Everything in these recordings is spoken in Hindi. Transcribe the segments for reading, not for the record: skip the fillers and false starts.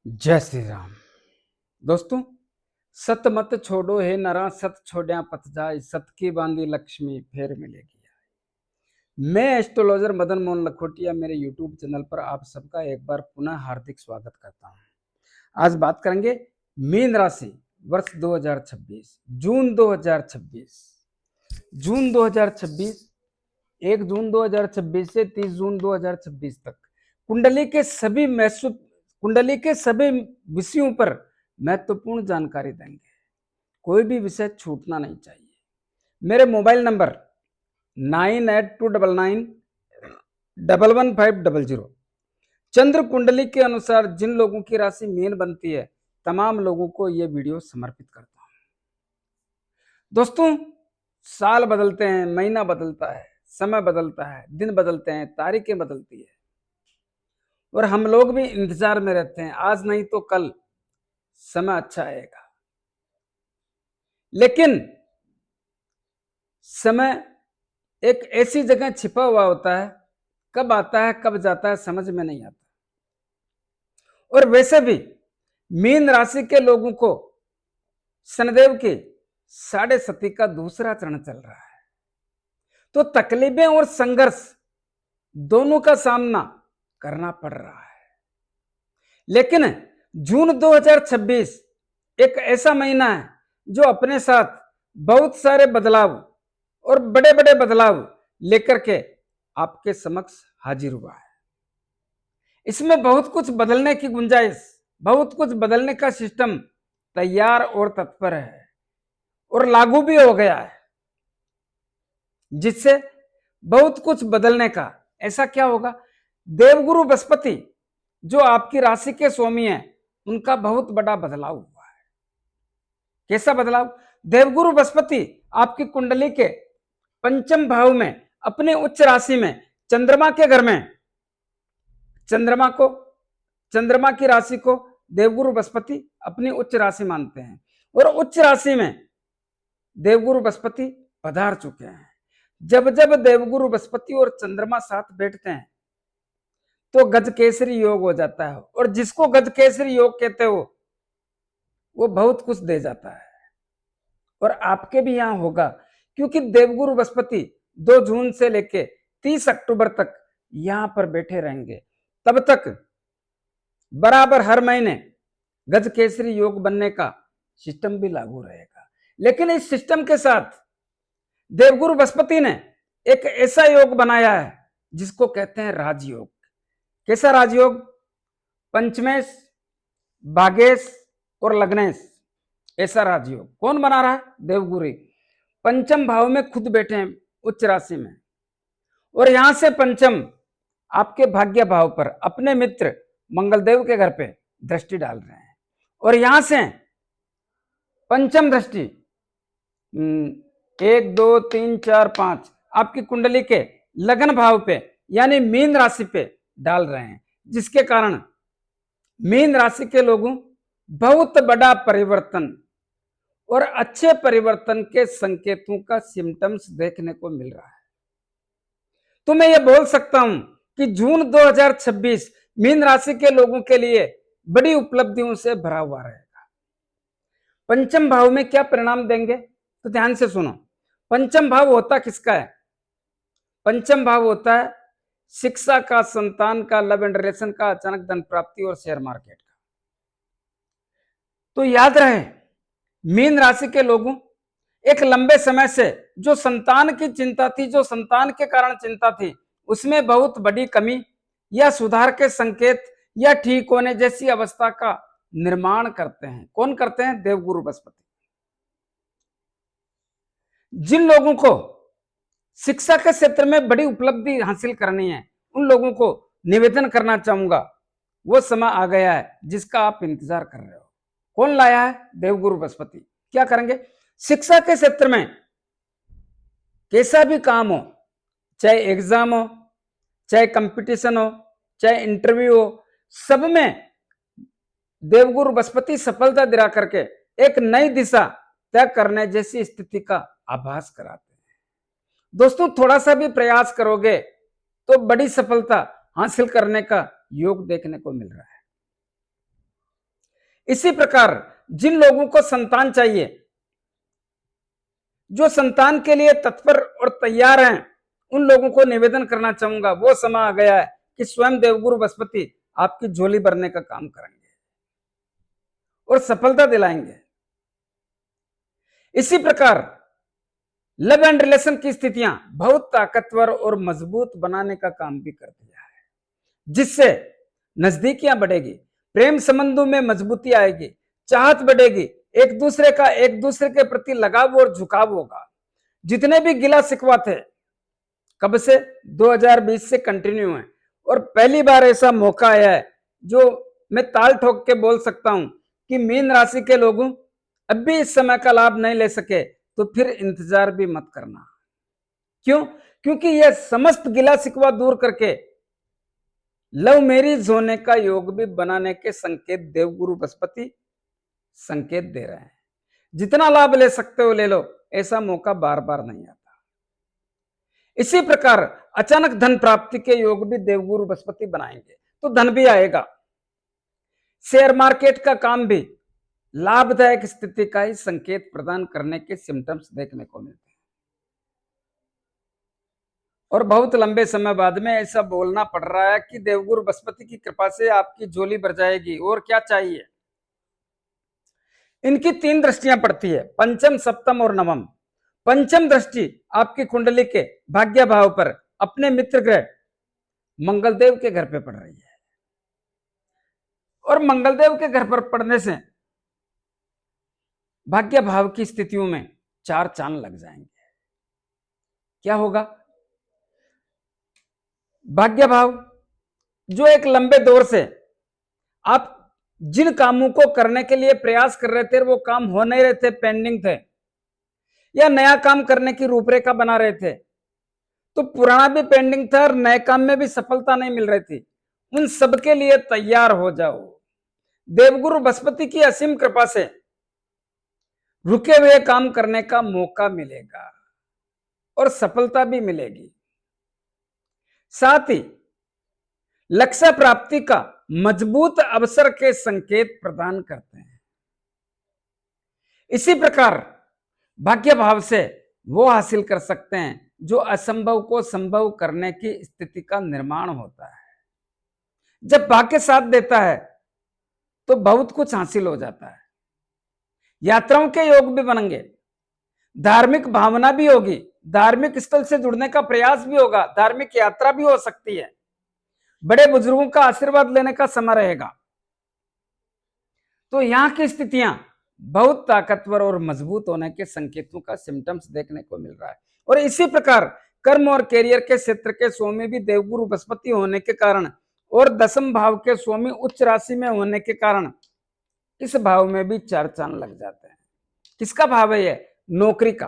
जय श्री राम। दोस्तों, सत मत छोड़ो हे नरा, सत छोड़िया पत जाए, सत की बांधी लक्ष्मी फिर मिलेगी। मैं एस्ट्रोलॉजर मदन मोहन लखोटिया मेरे यूट्यूब चैनल पर आप सबका एक बार पुनः हार्दिक स्वागत करता हूं। आज बात करेंगे मीन राशि वर्ष 2026 जून 2026 जून 2026 1 जून 2026 से 30 जून 2026 तक कुंडली के सभी विषयों पर महत्वपूर्ण जानकारी देंगे। कोई भी विषय छूटना नहीं चाहिए। मेरे मोबाइल नंबर 9829911500। चंद्र कुंडली के अनुसार जिन लोगों की राशि मीन बनती है, तमाम लोगों को यह वीडियो समर्पित करता हूं। दोस्तों, साल बदलते हैं, महीना बदलता है, समय बदलता है, दिन बदलते हैं, तारीखें बदलती है और हम लोग भी इंतजार में रहते हैं, आज नहीं तो कल समय अच्छा आएगा। लेकिन समय एक ऐसी जगह छिपा हुआ होता है, कब आता है कब जाता है समझ में नहीं आता। और वैसे भी मीन राशि के लोगों को शनिदेव के 7.5 का दूसरा चरण चल रहा है, तो तकलीफें और संघर्ष दोनों का सामना करना पड़ रहा है। लेकिन जून 2026 एक ऐसा महीना है जो अपने साथ बहुत सारे बदलाव और बड़े बड़े बदलाव लेकर के आपके समक्ष हाजिर हुआ है। इसमें बहुत कुछ बदलने की गुंजाइश, बहुत कुछ बदलने का सिस्टम तैयार और तत्पर है और लागू भी हो गया है, जिससे बहुत कुछ बदलने का। ऐसा क्या होगा? देवगुरु बृहस्पति जो आपकी राशि के स्वामी हैं, उनका बहुत बड़ा बदलाव हुआ है। कैसा बदलाव? देवगुरु बृहस्पति आपकी कुंडली के पंचम भाव में अपने उच्च राशि में चंद्रमा के घर में, चंद्रमा की राशि को देवगुरु बृहस्पति अपनी उच्च राशि मानते हैं और उच्च राशि में देवगुरु बृहस्पति पधार चुके हैं। जब जब देवगुरु बृहस्पति और चंद्रमा साथ बैठते हैं तो गजकेसरी योग हो जाता है, और जिसको गजकेसरी योग कहते हो वो बहुत कुछ दे जाता है। और आपके भी यहां होगा, क्योंकि देवगुरु बृहस्पति 2 जून से लेके 30 अक्टूबर तक यहां पर बैठे रहेंगे। तब तक बराबर हर महीने गजकेसरी योग बनने का सिस्टम भी लागू रहेगा। लेकिन इस सिस्टम के साथ देवगुरु बृहस्पति ने एक ऐसा योग बनाया है जिसको कहते हैं राजयोग। कैसा राजयोग? पंचमेश, भागेश और लग्नेश, ऐसा राजयोग कौन बना रहा है? देवगुरु। पंचम भाव में खुद बैठे हैं उच्च राशि में, और यहां से पंचम आपके भाग्य भाव पर अपने मित्र मंगलदेव के घर पे दृष्टि डाल रहे हैं, और यहां से पंचम दृष्टि 1 2 3 4 5 आपकी कुंडली के लगन भाव पे यानी मीन राशि पे डाल रहे हैं, जिसके कारण मीन राशि के लोगों बहुत बड़ा परिवर्तन और अच्छे परिवर्तन के संकेतों का सिम्टम्स देखने को मिल रहा है। तो मैं ये बोल सकता हूं कि जून 2026 मीन राशि के लोगों के लिए बड़ी उपलब्धियों से भरा हुआ रहेगा। पंचम भाव में क्या परिणाम देंगे, तो ध्यान से सुनो। पंचम भाव होता किसका है? पंचम भाव होता है शिक्षा का, संतान का, लव एंड रिलेशन का, अचानक धन प्राप्ति और शेयर मार्केट का। तो याद रहे, मीन राशि के लोगों एक लंबे समय से जो संतान की चिंता थी, जो संतान के कारण चिंता थी, उसमें बहुत बड़ी कमी या सुधार के संकेत या ठीक होने जैसी अवस्था का निर्माण करते हैं। कौन करते हैं? देवगुरु बृहस्पति। जिन लोगों को शिक्षा के क्षेत्र में बड़ी उपलब्धि हासिल करनी है, उन लोगों को निवेदन करना चाहूंगा, वो समय आ गया है जिसका आप इंतजार कर रहे हो। कौन लाया है? देवगुरु बृहस्पति। क्या करेंगे? शिक्षा के क्षेत्र में कैसा भी काम हो, चाहे एग्जाम हो, चाहे कंपटीशन हो, चाहे इंटरव्यू हो, सब में देवगुरु बृहस्पति सफलता दिला करके एक नई दिशा तय करने जैसी स्थिति का आभास कराते हैं। दोस्तों, थोड़ा सा भी प्रयास करोगे तो बड़ी सफलता हासिल करने का योग देखने को मिल रहा है। इसी प्रकार जिन लोगों को संतान चाहिए, जो संतान के लिए तत्पर और तैयार हैं, उन लोगों को निवेदन करना चाहूंगा, वो समय आ गया है कि स्वयं देवगुरु बृहस्पति आपकी झोली भरने का काम करेंगे और सफलता दिलाएंगे। इसी प्रकार लव एंड रिलेशन की स्थितियां बहुत ताकतवर और मजबूत बनाने का काम भी कर दिया है, जिससे नजदीकियां बढ़ेगी, प्रेम संबंधों में मजबूती आएगी, चाहत बढ़ेगी, एक दूसरे के प्रति लगाव और झुकाव होगा। जितने भी गिला शिकवा थे कब से 2020 से कंटिन्यू है, और पहली बार ऐसा मौका आया है जो मैं ताल ठोक के बोल सकता हूं कि मीन राशि के लोगों अब भी इस समय का लाभ नहीं ले सके तो फिर इंतजार भी मत करना। क्यों? क्योंकि यह समस्त गिला शिकवा दूर करके लव मैरिज होने का योग भी बनाने के संकेत देवगुरु बृहस्पति संकेत दे रहे हैं। जितना लाभ ले सकते हो ले लो, ऐसा मौका बार बार नहीं आता। इसी प्रकार अचानक धन प्राप्ति के योग भी देवगुरु बृहस्पति बनाएंगे, तो धन भी आएगा। शेयर मार्केट का काम भी लाभदायक स्थिति का ही संकेत प्रदान करने के सिम्टम्स देखने को मिलते हैं। और बहुत लंबे समय बाद में ऐसा बोलना पड़ रहा है कि देवगुरु बृहस्पति की कृपा से आपकी झोली भर जाएगी, और क्या चाहिए। इनकी 3 दृष्टियां पड़ती है, पंचम, सप्तम और नवम। पंचम दृष्टि आपकी कुंडली के भाग्य भाव पर अपने मित्र ग्रह मंगलदेव के घर पे पड़ रही है, और मंगलदेव के घर पर पड़ने से भाग्य भाव की स्थितियों में 4 चांद लग जाएंगे। क्या होगा? भाग्य भाव जो एक लंबे दौर से आप जिन कामों को करने के लिए प्रयास कर रहे थे, वो काम हो नहीं रहे थे, पेंडिंग थे, या नया काम करने की रूपरेखा बना रहे थे, तो पुराना भी पेंडिंग था और नए काम में भी सफलता नहीं मिल रही थी, उन सबके लिए तैयार हो जाओ। देवगुरु बृहस्पति की असीम कृपा से रुके हुए काम करने का मौका मिलेगा और सफलता भी मिलेगी। साथ ही लक्ष्य प्राप्ति का मजबूत अवसर के संकेत प्रदान करते हैं। इसी प्रकार भाग्य भाव से वो हासिल कर सकते हैं जो असंभव को संभव करने की स्थिति का निर्माण होता है। जब भाग्य साथ देता है तो बहुत कुछ हासिल हो जाता है। यात्राओं के योग भी बनेंगे, धार्मिक भावना भी होगी, धार्मिक स्थल से जुड़ने का प्रयास भी होगा, धार्मिक यात्रा भी हो सकती है, बड़े बुजुर्गों का आशीर्वाद लेने का समय रहेगा। तो यहां की स्थितियां बहुत ताकतवर और मजबूत होने के संकेतों का सिम्टम्स देखने को मिल रहा है। और इसी प्रकार कर्म और कैरियर के क्षेत्र के स्वामी भी देवगुरु बृहस्पति होने के कारण और 10वें भाव के स्वामी उच्च राशि में होने के कारण इस भाव में भी 4 चांद लग जाते हैं। किसका भाव है ये? नौकरी का।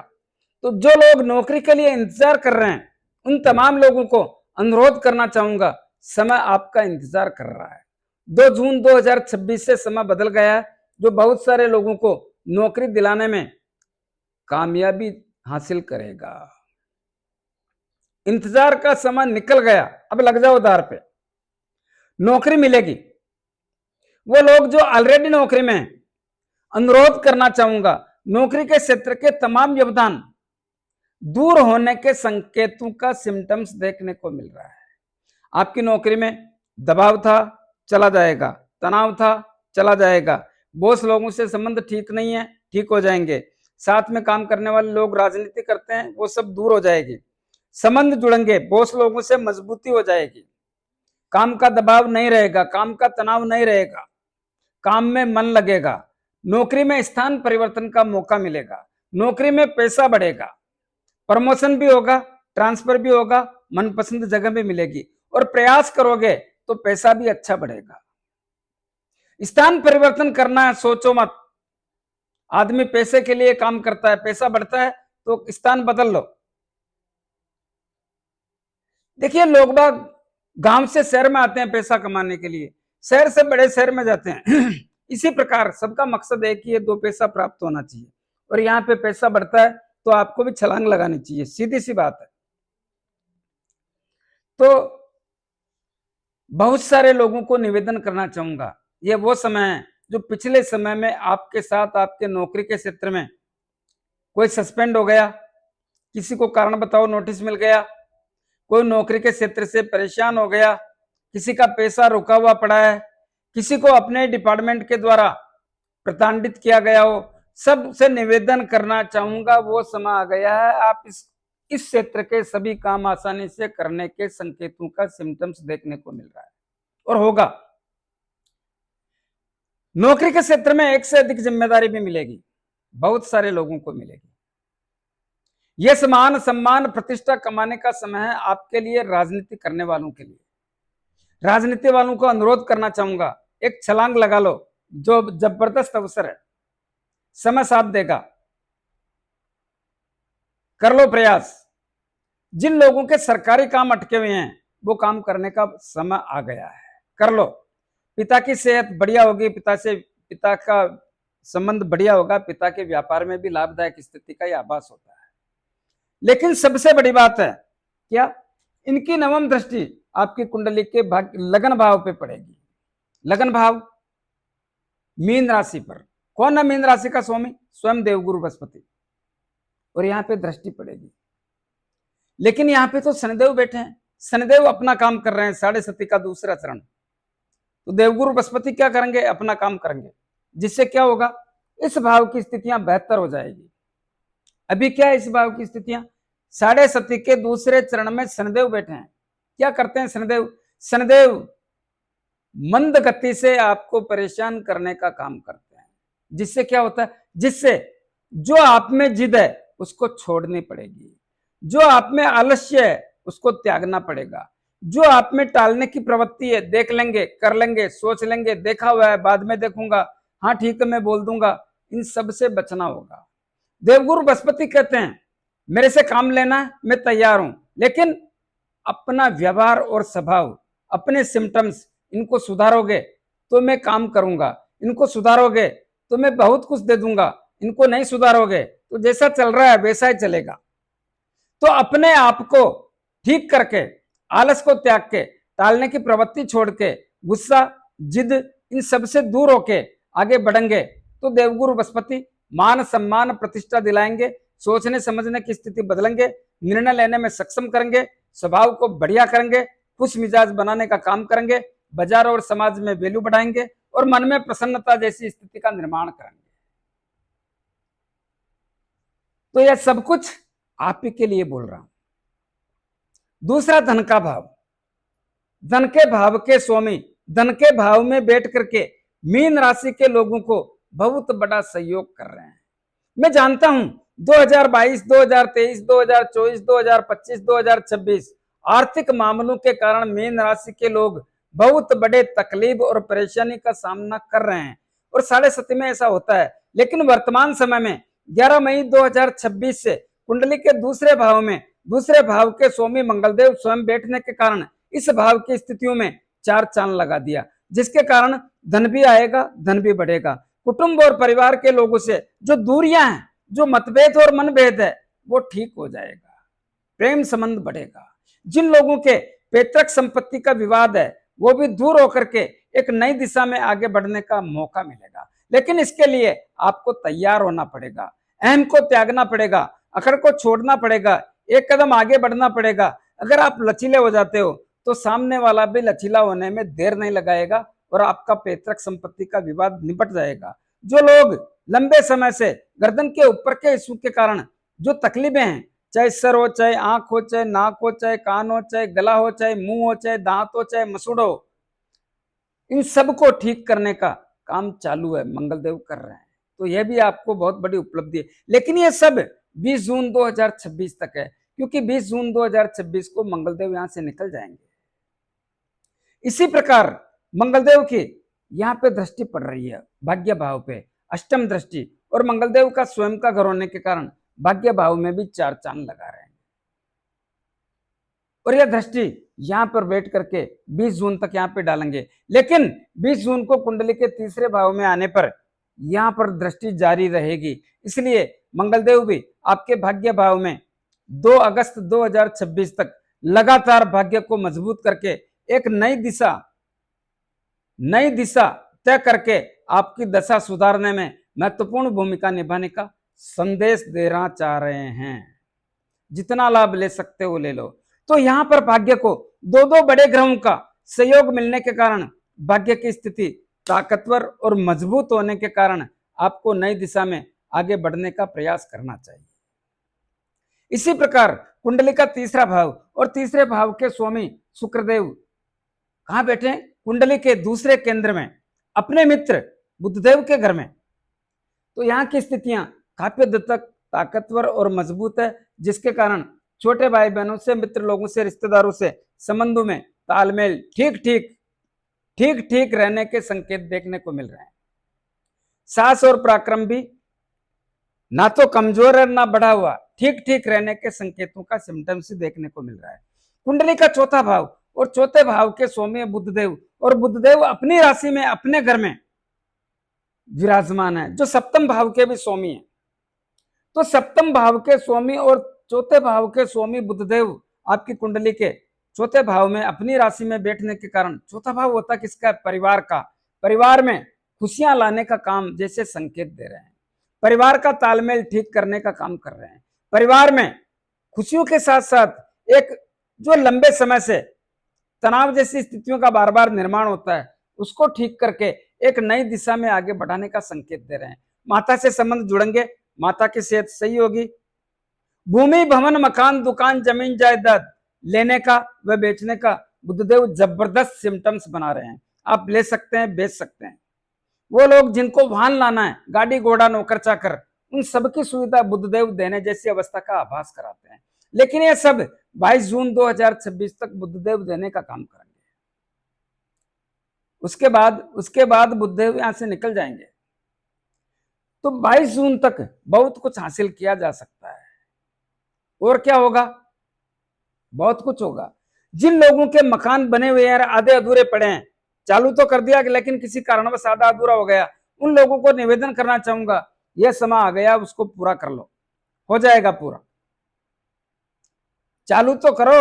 तो जो लोग नौकरी के लिए इंतजार कर रहे हैं, उन तमाम लोगों को अनुरोध करना चाहूंगा, समय आपका इंतजार कर रहा है। 2 जून 2026 से समय बदल गया है, जो बहुत सारे लोगों को नौकरी दिलाने में कामयाबी हासिल करेगा। इंतजार का समय निकल गया, अब लग जाओ दार पे, नौकरी मिलेगी। वो लोग जो ऑलरेडी नौकरी में हैं, अनुरोध करना चाहूंगा, नौकरी के क्षेत्र के तमाम व्यवधान दूर होने के संकेतों का सिम्टम्स देखने को मिल रहा है। आपकी नौकरी में दबाव था, चला जाएगा, तनाव था, चला जाएगा, बॉस लोगों से संबंध ठीक नहीं है, ठीक हो जाएंगे, साथ में काम करने वाले लोग राजनीति करते हैं, वो सब दूर हो जाएगी, संबंध जुड़ेंगे, बॉस लोगों से मजबूती हो जाएगी, काम का दबाव नहीं रहेगा, काम का तनाव नहीं रहेगा, काम में मन लगेगा, नौकरी में स्थान परिवर्तन का मौका मिलेगा, नौकरी में पैसा बढ़ेगा, प्रमोशन भी होगा, ट्रांसफर भी होगा, मनपसंद जगह भी मिलेगी, और प्रयास करोगे तो पैसा भी अच्छा बढ़ेगा। स्थान परिवर्तन करना है, सोचो मत। आदमी पैसे के लिए काम करता है, पैसा बढ़ता है तो स्थान बदल लो। देखिए, लोग बाग गांव से शहर में आते हैं पैसा कमाने के लिए, शहर से बड़े शहर में जाते हैं। इसी प्रकार सबका मकसद है कि ये 2 पैसा प्राप्त होना चाहिए, और यहाँ पे पैसा बढ़ता है तो आपको भी छलांग लगानी चाहिए, सीधी सी बात है। तो बहुत सारे लोगों को निवेदन करना चाहूंगा, ये वो समय है जो पिछले समय में आपके साथ आपके नौकरी के क्षेत्र में कोई सस्पेंड हो गया, किसी को कारण बताओ नोटिस मिल गया, कोई नौकरी के क्षेत्र से परेशान हो गया, किसी का पैसा रुका हुआ पड़ा है, किसी को अपने डिपार्टमेंट के द्वारा प्रताड़ित किया गया हो, सबसे निवेदन करना चाहूंगा, वो समय आ गया है आप इस क्षेत्र के सभी काम आसानी से करने के संकेतों का सिम्टम्स देखने को मिल रहा है और होगा। नौकरी के क्षेत्र में एक से अधिक जिम्मेदारी भी मिलेगी, बहुत सारे लोगों को मिलेगी। यह समान सम्मान प्रतिष्ठा कमाने का समय है आपके लिए, राजनीति करने वालों के लिए। राजनीति वालों को अनुरोध करना चाहूंगा, एक छलांग लगा लो, जो जबरदस्त अवसर है, समय साथ देगा, कर लो प्रयास। जिन लोगों के सरकारी काम अटके हुए हैं वो काम करने का समय आ गया है, कर लो। पिता की सेहत बढ़िया होगी, पिता का संबंध बढ़िया होगा, पिता के व्यापार में भी लाभदायक स्थिति का यह आभास होता है। लेकिन सबसे बड़ी बात है क्या, इनकी नवम दृष्टि आपकी कुंडली के लगन भाव पे पड़ेगी। लगन भाव मीन राशि पर। कौन है मीन राशि का स्वामी? स्वयं देवगुरु बृहस्पति। और यहां पे दृष्टि पड़ेगी, लेकिन यहां पे तो शनिदेव बैठे हैं, शनिदेव अपना काम कर रहे हैं, साढ़े सती का दूसरा चरण। तो देवगुरु बृहस्पति क्या करेंगे? अपना काम करेंगे, जिससे क्या होगा, इस भाव की स्थितियां बेहतर हो जाएगी। अभी क्या है इस भाव की स्थितियां? साढ़े सती के दूसरे चरण में शनिदेव बैठे हैं। क्या करते हैं शनिदेव? शनिदेव मंद गति से आपको परेशान करने का काम करते हैं, जिससे क्या होता है, जिससे जो आप में जिद है उसको छोड़नी पड़ेगी, जो आप में आलस्य है उसको त्यागना पड़ेगा, जो आप में टालने की प्रवृत्ति है, देख लेंगे, कर लेंगे, सोच लेंगे, देखा हुआ है, बाद में देखूंगा, हाँ ठीक है मैं बोल दूंगा, इन सब से बचना होगा। देवगुरु बृहस्पति कहते हैं मेरे से काम लेना है, मैं तैयार हूं, लेकिन अपना व्यवहार और स्वभाव, अपने सिम्टम्स, इनको सुधारोगे तो मैं काम करूंगा, इनको सुधारोगे तो मैं बहुत कुछ दे दूंगा, इनको नहीं सुधारोगे तो जैसा चल रहा है वैसा ही चलेगा। तो अपने आप को ठीक करके, आलस को त्याग के, टालने की प्रवृत्ति छोड़ के, गुस्सा, जिद, इन सब से दूर होके आगे बढ़ेंगे तो देवगुरु बृहस्पति मान सम्मान प्रतिष्ठा दिलाएंगे, सोचने समझने की स्थिति बदलेंगे, निर्णय लेने में सक्षम करेंगे, स्वभाव को बढ़िया करेंगे, खुश मिजाज बनाने का काम करेंगे, बाजार और समाज में वैल्यू बढ़ाएंगे और मन में प्रसन्नता जैसी स्थिति का निर्माण करेंगे। तो यह सब कुछ आप ही के लिए बोल रहा हूं। दूसरा, धन का भाव। धन के भाव के स्वामी धन के भाव में बैठ करके मीन राशि के लोगों को बहुत बड़ा सहयोग कर रहे हैं। मैं जानता हूं 2022, 2023, 2024, 2025, 2026 आर्थिक मामलों के कारण मीन राशि के लोग बहुत बड़े तकलीफ और परेशानी का सामना कर रहे हैं और साढ़े सती में ऐसा होता है। लेकिन वर्तमान समय में 11 मई 2026 से कुंडली के दूसरे भाव में दूसरे भाव के स्वामी मंगलदेव स्वयं बैठने के कारण इस भाव की स्थितियों में चार चांद लगा दिया, जिसके कारण धन भी आएगा, धन भी बढ़ेगा। कुटुंब और परिवार के लोगों से जो दूरियां हैं, जो मतभेद और मनभेद है, वो ठीक हो जाएगा, प्रेम संबंध बढ़ेगा। जिन लोगों के पैतृक संपत्ति का विवाद है वो भी दूर होकर के एक नई दिशा में आगे बढ़ने का मौका मिलेगा। लेकिन इसके लिए आपको तैयार होना पड़ेगा, अहम को त्यागना पड़ेगा, अकड़ को छोड़ना पड़ेगा, एक कदम आगे बढ़ना पड़ेगा। अगर आप लचीले हो जाते हो तो सामने वाला भी लचीला होने में देर नहीं लगाएगा और आपका पैतृक संपत्ति का विवाद निपट जाएगा। जो लोग लंबे समय से गर्दन के ऊपर के इश्यू के कारण जो तकलीफें हैं, चाहे सर हो, चाहे आंख हो, चाहे नाक हो, चाहे कान हो, चाहे गला हो, चाहे मुंह हो, चाहे दांत हो, चाहे मसूड़ हो, इन सब को ठीक करने का काम चालू है, मंगलदेव कर रहे हैं। तो यह भी आपको बहुत बड़ी उपलब्धि है। लेकिन ये सब 20 जून 2026 तक है, क्योंकि 20 जून 2026 को मंगलदेव यहां से निकल जाएंगे। इसी प्रकार मंगलदेव की यहाँ पे दृष्टि पड़ रही है भाग्य भाव पे, अष्टम दृष्टि, और मंगलदेव का स्वयं का घर होने के कारण भाग्य भाव में भी चार चांद लगा रहे हैं। और यह दृष्टि यहाँ पर बैठ करके 20 जून तक यहाँ पे डालेंगे। लेकिन 20 जून को कुंडली के तीसरे भाव में आने पर यहाँ पर दृष्टि जारी रहेगी। इसलिए मंगलदेव भी आपके भाग्य भाव में 2 अगस्त 2026 तक लगातार भाग्य को मजबूत करके एक नई दिशा तय करके आपकी दशा सुधारने में महत्वपूर्ण भूमिका निभाने का संदेश देना चाह रहे हैं। जितना लाभ ले सकते हो ले लो। तो यहां पर भाग्य को दो दो बड़े ग्रहों का सहयोग मिलने के कारण भाग्य की स्थिति ताकतवर और मजबूत होने के कारण आपको नई दिशा में आगे बढ़ने का प्रयास करना चाहिए। इसी प्रकार कुंडली का तीसरा भाव और तीसरे भाव के स्वामी शुक्रदेव कहां बैठे? कुंडली के दूसरे केंद्र में, अपने मित्र बुधदेव के घर में। तो यहाँ की स्थितियां काफी हद तक ताकतवर और मजबूत है, जिसके कारण छोटे भाई बहनों से, मित्र लोगों से, रिश्तेदारों से संबंधों में तालमेल ठीक ठीक रहने के संकेत देखने को मिल रहे हैं। साहस और पराक्रम भी ना तो कमजोर है ना बढ़ा हुआ, ठीक ठीक रहने के संकेतों का सिम्टम्स देखने को मिल रहा है। कुंडली का चौथा भाव और चौथे भाव के स्वामी बुधदेव, और बुधदेव अपनी राशि में, अपने घर में विराजमान है, जो सप्तम भाव के भी स्वामी है। तो सप्तम भाव के स्वामी और चौथे भाव के स्वामी बुधदेव आपकी कुंडली के चौथे भाव में अपनी राशि में बैठने के कारण, चौथा भाव होता किसका? परिवार का। परिवार में खुशियां लाने का काम जैसे संकेत दे रहे हैं, परिवार का तालमेल ठीक करने का काम कर रहे हैं। परिवार में खुशियों के साथ साथ एक जो लंबे समय से तनाव जैसी स्थितियों का बार बार निर्माण होता है, उसको ठीक करके एक नई दिशा में आगे बढ़ाने का संकेत दे रहे हैं। माता से संबंध जुड़ेंगे, माता की सेहत सही होगी। भूमि, भवन, मकान, दुकान, जमीन जायदाद लेने का व बेचने का बुधदेव जबरदस्त सिम्टम्स बना रहे हैं। आप ले सकते हैं, बेच सकते हैं। वो लोग जिनको वाहन लाना है, गाड़ी घोड़ा, नौकर चाकर, उन सबकी सुविधा बुधदेव देने जैसी अवस्था का आभास कराते हैं। लेकिन ये सब 22 जून 2026 तक बुधदेव देने का काम करेंगे। उसके बाद बुधदेव यहां से निकल जाएंगे। तो 22 जून तक बहुत कुछ हासिल किया जा सकता है। और क्या होगा? बहुत कुछ होगा। जिन लोगों के मकान बने हुए हैं, आधे अधूरे पड़े हैं, चालू तो कर दिया लेकिन किसी कारणवश आधा अधूरा हो गया, उन लोगों को निवेदन करना चाहूंगा, यह समय आ गया, उसको पूरा कर लो, हो जाएगा पूरा। चालू तो करो,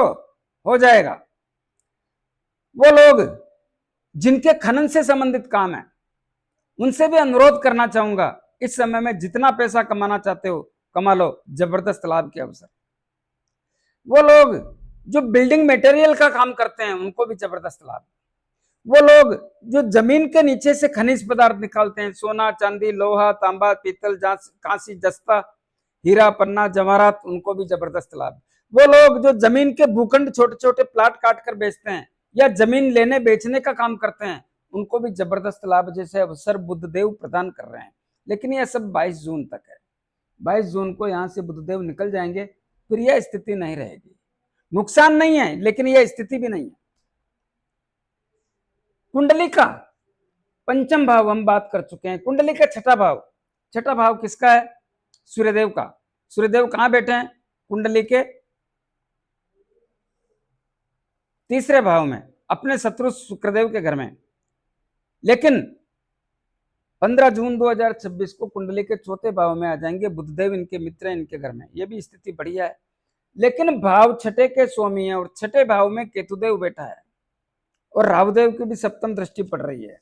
हो जाएगा। वो लोग जिनके खनन से संबंधित काम है, उनसे भी अनुरोध करना चाहूंगा, इस समय में जितना पैसा कमाना चाहते हो कमा लो, जबरदस्त लाभ के अवसर। वो लोग जो बिल्डिंग मटेरियल का काम करते हैं, उनको भी जबरदस्त लाभ। वो लोग जो जमीन के नीचे से खनिज पदार्थ निकालते हैं, सोना, चांदी, लोहा, तांबा, पीतल, कांसी, जस्ता, हीरा, पन्ना, जवाहरात, उनको भी जबरदस्त लाभ। वो लोग जो जमीन के भूखंड, छोटे छोटे प्लाट काट कर बेचते हैं या जमीन लेने बेचने का काम करते हैं, उनको भी जबरदस्त लाभ जैसे अवसर बुधदेव प्रदान कर रहे हैं। लेकिन यह सब 22 जून तक है। 22 जून को यहां से बुधदेव निकल जाएंगे, फिर यह स्थिति नहीं रहेगी। नुकसान नहीं है, लेकिन यह स्थिति भी नहीं है। कुंडली का पंचम भाव हम बात कर चुके हैं। कुंडली का छठा भाव किसका है? सूर्यदेव का। सूर्यदेव कहां बैठे हैं? कुंडली के तीसरे भाव में, अपने शत्रु शुक्रदेव के घर में। लेकिन 15 जून 2026 को कुंडली के चौथे भाव में आ जाएंगे बुधदेव, इनके मित्र, इनके घर में। यह भी स्थिति बढ़िया है। लेकिन भाव छठे के स्वामी है और छठे भाव में केतुदेव बैठा है और राहुदेव की भी सप्तम दृष्टि पड़ रही है।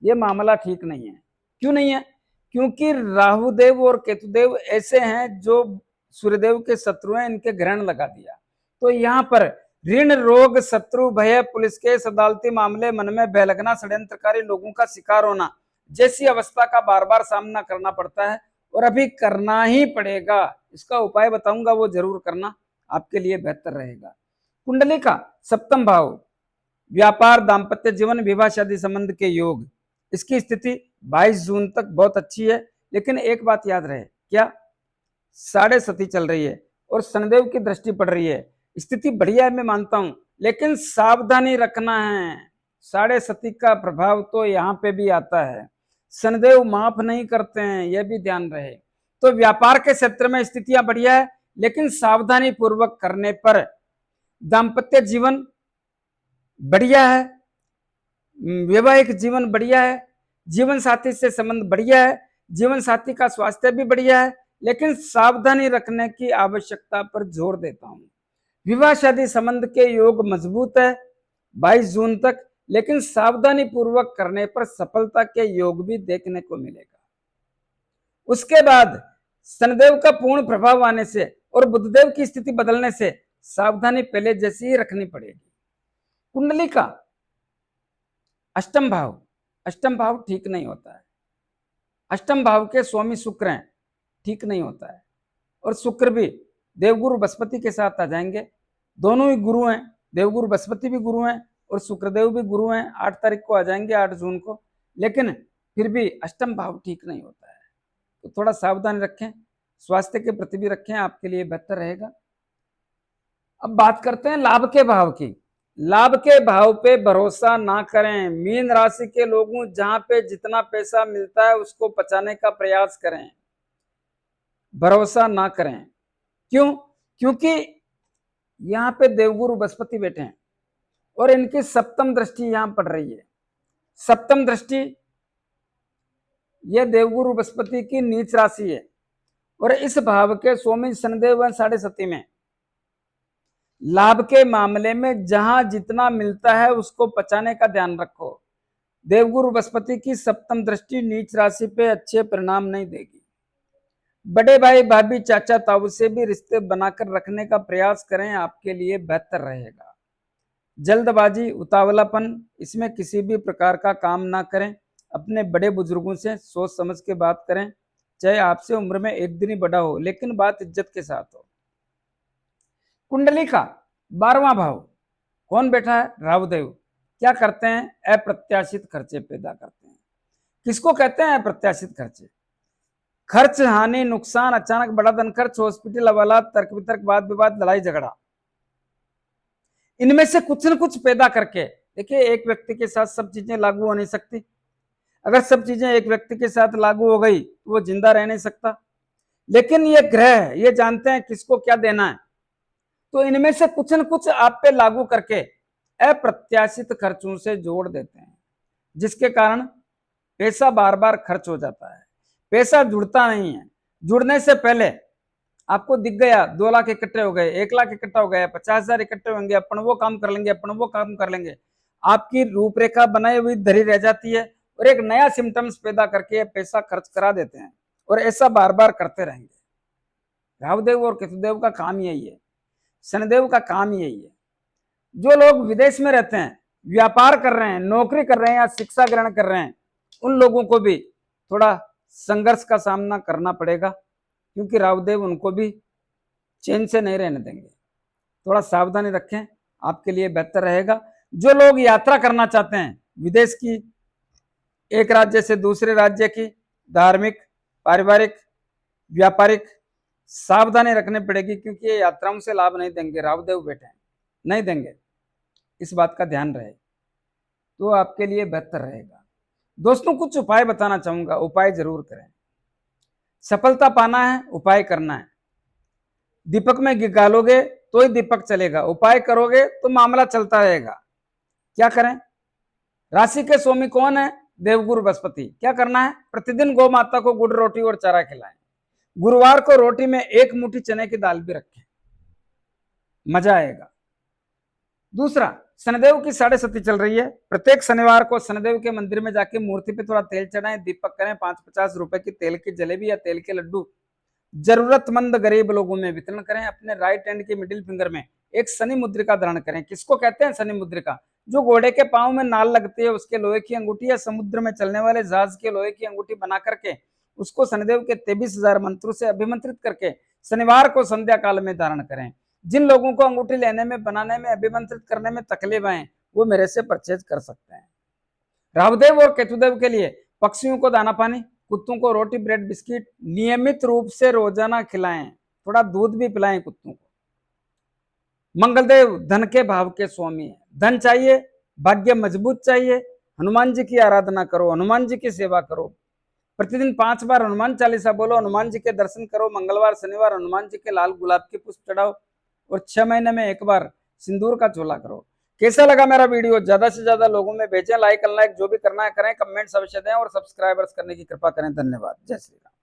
यह मामला ठीक नहीं है। क्यों नहीं है? क्योंकि राहुदेव और केतुदेव ऐसे हैं जो सूर्यदेव के शत्रु हैं, इनके ग्रहण लगा दिया। तो यहाँ पर ऋण, रोग, शत्रु, भय, पुलिस केस, अदालती मामले, मन में भय लगना, षड्यंत्रकारी लोगों का शिकार होना जैसी अवस्था का बार बार सामना करना पड़ता है, और अभी करना ही पड़ेगा। इसका उपाय बताऊंगा, वो जरूर करना, आपके लिए बेहतर रहेगा। कुंडली का सप्तम भाव, व्यापार, दाम्पत्य जीवन, विवाह शादी संबंध के योग, इसकी स्थिति 22 जून तक बहुत अच्छी है। लेकिन एक बात याद रहे, क्या? साढ़े सती चल रही है और शनिदेव की दृष्टि पड़ रही है। स्थिति बढ़िया है, मैं मानता हूं, लेकिन सावधानी रखना है। साढ़े सती का प्रभाव तो यहाँ पे भी आता है, शनिदेव माफ नहीं करते हैं, यह भी ध्यान रहे। तो व्यापार के क्षेत्र में स्थितियां बढ़िया है, लेकिन सावधानी पूर्वक करने पर। दाम्पत्य जीवन बढ़िया है, वैवाहिक जीवन बढ़िया है, जीवन साथी से संबंध बढ़िया है, जीवन साथी का स्वास्थ्य भी बढ़िया है, लेकिन सावधानी रखने की आवश्यकता पर जोर देता हूं। विवाह शादी संबंध के योग मजबूत है 22 जून तक, लेकिन सावधानी पूर्वक करने पर सफलता के योग भी देखने को मिलेगा। उसके बाद शनिदेव का पूर्ण प्रभाव आने से और बुधदेव की स्थिति बदलने से सावधानी पहले जैसी ही रखनी पड़ेगी। कुंडली का अष्टम भाव ठीक नहीं होता है। अष्टम भाव के स्वामी शुक्र हैं, ठीक नहीं होता है। और शुक्र भी देवगुरु बृहस्पति के साथ आ जाएंगे। दोनों ही गुरु हैं, देवगुरु बृहस्पति भी गुरु हैं और शुक्रदेव भी गुरु हैं। 8 तारीख को आ जाएंगे, 8 जून को। लेकिन फिर भी अष्टम भाव ठीक नहीं होता है, तो थोड़ा सावधान रखें, स्वास्थ्य के प्रति भी रखें, आपके लिए बेहतर रहेगा। अब बात करते हैं लाभ के भाव की। लाभ के भाव पे भरोसा ना करें। मीन राशि के लोगों, जहां पे जितना पैसा मिलता है उसको बचाने का प्रयास करें, भरोसा ना करें। क्यों? क्योंकि यहां पे देवगुरु बृहस्पति बैठे हैं और इनकी सप्तम दृष्टि यहां पड़ रही है। सप्तम दृष्टि यह देवगुरु बृहस्पति की नीच राशि है और इस भाव के स्वामी शनिदेव 7.5 में लाभ के मामले में जहां जितना मिलता है उसको बचाने का ध्यान रखो। देवगुरु बृहस्पति की सप्तम दृष्टि नीच राशि पे अच्छे परिणाम नहीं देगी। बड़े भाई भाभी चाचा ताऊ से भी रिश्ते बनाकर रखने का प्रयास करें, आपके लिए बेहतर रहेगा। जल्दबाजी, उतावलापन, इसमें किसी भी प्रकार का काम ना करें। अपने बड़े बुजुर्गों से सोच समझ के बात करें, चाहे आपसे उम्र में 1 दिन ही बड़ा हो, लेकिन बात इज्जत के साथ हो। कुंडली का 12वां भाव कौन बैठा है? राहुदेव। क्या करते हैं? अप्रत्याशित खर्चे पैदा करते हैं। किसको कहते हैं अप्रत्याशित खर्चे? खर्च, हानि, नुकसान, अचानक बड़ा धन खर्च, हॉस्पिटल हवाला, तर्क वितर्क, वाद विवाद, लड़ाई झगड़ा, इनमें से कुछ न कुछ पैदा करके। देखिए, एक व्यक्ति के साथ सब चीजें लागू हो नहीं सकती। अगर सब चीजें एक व्यक्ति के साथ लागू हो गई तो वो जिंदा रह नहीं सकता। लेकिन ये ग्रह ये जानते हैं किसको क्या देना है, तो इनमें से कुछ न कुछ आप पे लागू करके अप्रत्याशित खर्चों से जोड़ देते हैं, जिसके कारण पैसा बार बार खर्च हो जाता है। पैसा जुड़ता नहीं है। जुड़ने से पहले आपको दिख गया 2 लाख इकट्ठे हो गए, 1 लाख इकट्ठा हो गया, 50,000 इकट्ठे होंगे, अपन वो काम कर लेंगे, अपन वो काम कर लेंगे। आपकी रूपरेखा बनाई हुई धरी रह जाती है और एक नया सिम्टम्स पैदा करके पैसा खर्च करा देते हैं और ऐसा बार बार करते रहेंगे। राहुदेव और केतुदेव का काम यही है, शनिदेव का काम यही है। जो लोग विदेश में रहते हैं, व्यापार कर रहे हैं, नौकरी कर रहे हैं या शिक्षा ग्रहण कर रहे हैं, उन लोगों को भी थोड़ा संघर्ष का सामना करना पड़ेगा, क्योंकि राहुदेव उनको भी चैन से नहीं रहने देंगे। थोड़ा सावधानी रखें, आपके लिए बेहतर रहेगा। जो लोग यात्रा करना चाहते हैं, विदेश की, एक राज्य से दूसरे राज्य की, धार्मिक, पारिवारिक, व्यापारिक, सावधानी रखनी पड़ेगी, क्योंकि ये यात्राओं से लाभ नहीं देंगे। राहुदेव बैठे हैं, नहीं देंगे, इस बात का ध्यान रहे, तो आपके लिए बेहतर रहेगा। दोस्तों, कुछ उपाय बताना चाहूंगा, उपाय जरूर करें। सफलता पाना है, उपाय करना है। दीपक में घी डालोगे तो ही दीपक चलेगा, उपाय करोगे तो मामला चलता रहेगा। क्या करें? राशि के स्वामी कौन है? देवगुरु बृहस्पति। क्या करना है? प्रतिदिन गौ माता को गुड़, रोटी और चारा खिलाएं। गुरुवार को रोटी में 1 मुट्ठी चने की दाल भी रखें, मजा आएगा। दूसरा, शनिदेव की 7.5 चल रही है। प्रत्येक शनिवार को शनिदेव के मंदिर में जाके मूर्ति पे थोड़ा तेल चढ़ाएं, दीपक करें, 5-50 रुपए की तेल की जलेबी या तेल के लड्डू जरूरतमंद गरीब लोगों में वितरण करें। अपने राइट हैंड की मिडिल फिंगर में एक शनि मुद्रिका धारण करें। किसको कहते हैं शनि मुद्रिका? जो घोड़े के पांव में नाल लगती है उसके लोहे की अंगूठी, या समुद्र में चलने वाले जहाज के लोहे की अंगूठी बना करके उसको शनिदेव के 23,000 मंत्रों से अभिमंत्रित करके शनिवार को संध्या काल में धारण करें। जिन लोगों को अंगूठी लेने में, बनाने में, अभिमंत्रित करने में तकलीफ आए, वो मेरे से परचेज कर सकते हैं। राहुदेव और केतुदेव के लिए पक्षियों को दाना पानी, कुत्तों को रोटी, ब्रेड, बिस्किट नियमित रूप से रोजाना खिलाएं। थोड़ा दूध भी पिलाएं कुत्तों को। मंगलदेव धन के भाव के स्वामी है। धन चाहिए, भाग्य मजबूत चाहिए, हनुमान जी की आराधना करो, हनुमान जी की सेवा करो। प्रतिदिन 5 बार हनुमान चालीसा बोलो, हनुमान जी के दर्शन करो। मंगलवार शनिवार हनुमान जी के लाल गुलाब के पुष्प चढ़ाओ और 6 महीने में 1 बार सिंदूर का चोला करो। कैसा लगा मेरा वीडियो? ज्यादा से ज्यादा लोगों में भेजें। लाइक अनलाइक जो भी करना है करें, कमेंट्स अवश्य दें और सब्सक्राइबर्स करने की कृपा करें। धन्यवाद। जय श्री राम।